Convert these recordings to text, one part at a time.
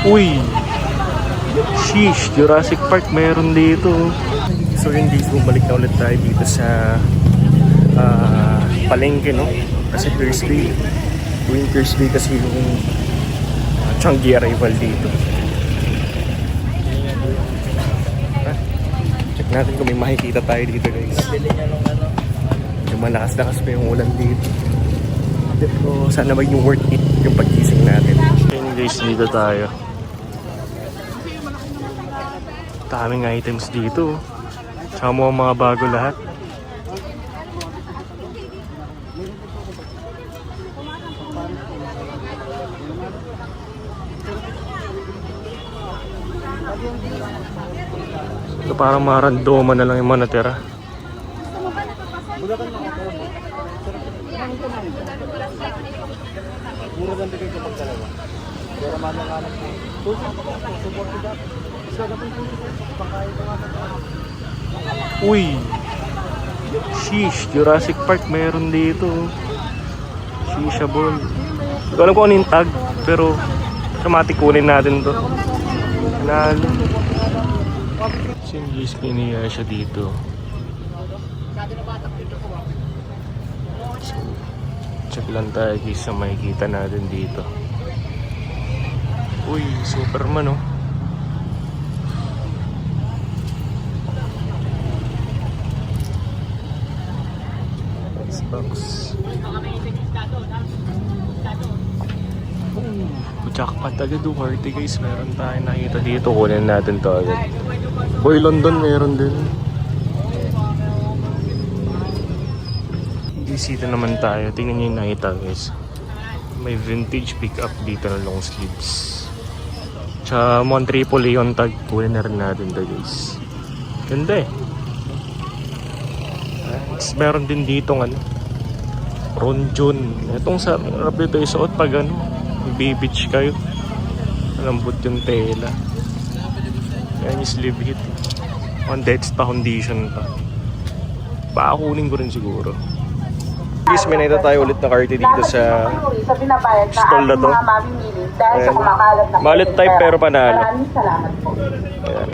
Uy! Sheesh! Jurassic Park meron dito. So yun guys, bumalik na ulit tayo dito sa palengke, no? Kasi Thursday. Tuwing Thursday kasi yung Changi arrival dito. Check natin kung may makikita tayo dito guys. Yung malakas-lakas pa yung ulan dito. Pero sana maging worth it yung pagkising natin. Ayun guys, dito tayo. Daming items dito. Tsaka mga bago lahat. Ito parang marandoma na lang yung mga natira. Uy! Sheesh! Jurassic Park meron dito. Shisha ball. Hindi ko alam kung ano yung tag, pero automatic kunin natin to. Nalo. Singgis kiniya siya dito. So, check lang tayo guys sa makikita natin dito. Uy, Superman oh. Xbox. Jackpot agad yung party guys. Meron tayo nakita dito. Kunin natin to agad. Boy London meron din. Bisita naman tayo. Tingnan nyo yung nakita guys. May vintage pickup dito na long sleeves. Tsaka Mon Triple on tag. Kunin na rin natin to guys. Ganda eh. Meron din dito ng ano, Ron John. Itong sa harap dito isuot pag ano, beach kayo. Malambot yung tela. Yan yung sleeve hit. On Deadsta condition pa. Baka kunin ko rin siguro. Guys, may nakita tayo ulit na karte dito sa stall na to. Mallet type pero panalo. Ayan.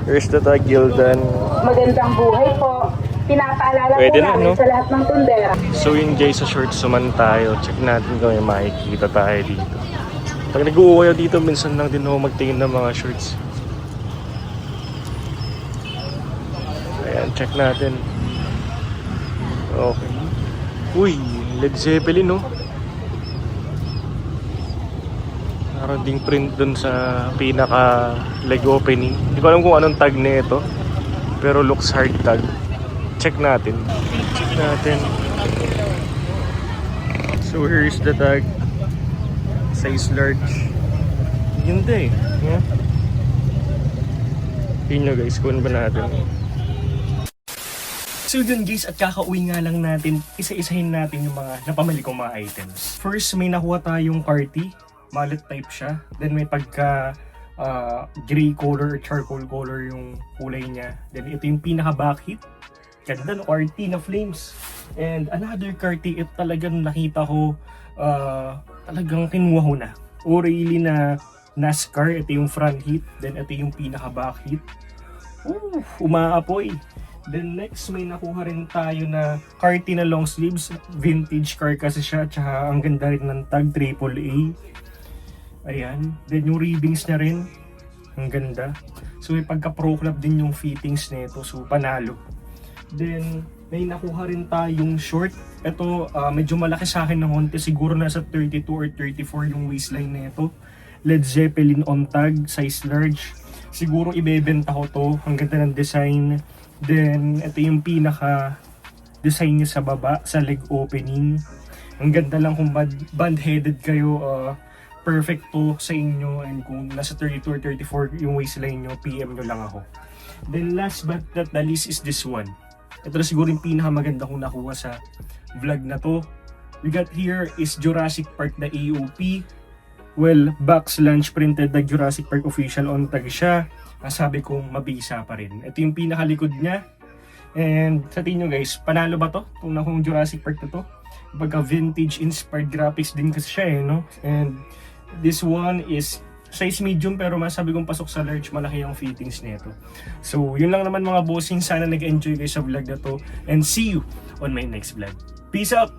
Here's the tag, Gildan. Magandang buhay po. Pinapaalala pwede po namin sa lahat ng tundera. So yun guys, sa shorts suman tayo. Check natin kung may makikita tayo dito. Pag nag-uuwi dito, minsan lang din ako magtingin ng mga shorts. Ayan, check natin. Okay. Uy, Led Zeppelin no? Meron ding print dun sa pinaka leg opening. Hindi ko alam kung anong tag na ito, pero looks hard tag. Check natin. Check natin. So here's the tag. Size large. Ganda eh. Yeah. Tingnan nyo guys, kunin ba natin? So dun guys, at kakauwi nga lang natin, isa-isahin natin yung mga napamili kong mga items. First, may nakuha tayong party. Mallet type siya. Then may pagka gray color or charcoal color yung kulay niya. Then ito yung pinaka back hit. Ganda no, RT na flames. And another carty, ito talagang nakita ko, talagang kinuha ko na. O'Reilly na NASCAR, ito yung front hit. Then ito yung pinaka back hit. Umaapoy. Then next, may nakuha rin tayo na carty na long sleeves. Vintage car kasi siya. Tsaka ang ganda rin ng tag, AAA. Ayan. Then yung ribbings na rin. Ang ganda. So may pagka pro club din yung fittings nito. So panalo. Then may nakuha rin tayong short. Ito medyo malaki sa akin ng konti. Siguro nasa 32 or 34 yung waistline nito. Led Zeppelin on tag, size large. Siguro ibebenta ko to. Ang ganda ng design. Then ito yung pinaka design niya sa baba, sa leg opening. Ang ganda lang kung band-headed kayo. Perfect to sa inyo. And kung nasa 32 or 34 yung waistline nyo, PM nyo lang ako. Then last but not the least is this one. Ito na siguro yung pinakamaganda kong nakuha sa vlog na to. We got here is Jurassic Park na AOP. Well, box lunch printed na Jurassic Park official on tag siya. Sabi kong mabisa pa rin. Ito yung pinakalikod niya. And sa tingin nyo guys, panalo ba to? Kung nakong Jurassic Park na to. Pagka vintage inspired graphics din kasi siya eh, no? And this one is size medium pero masabi kong pasok sa large, malaki yung fittings nito. So yun lang naman mga bossing, sana nag-enjoy kayo sa vlog na to and see you on my next vlog. Peace out!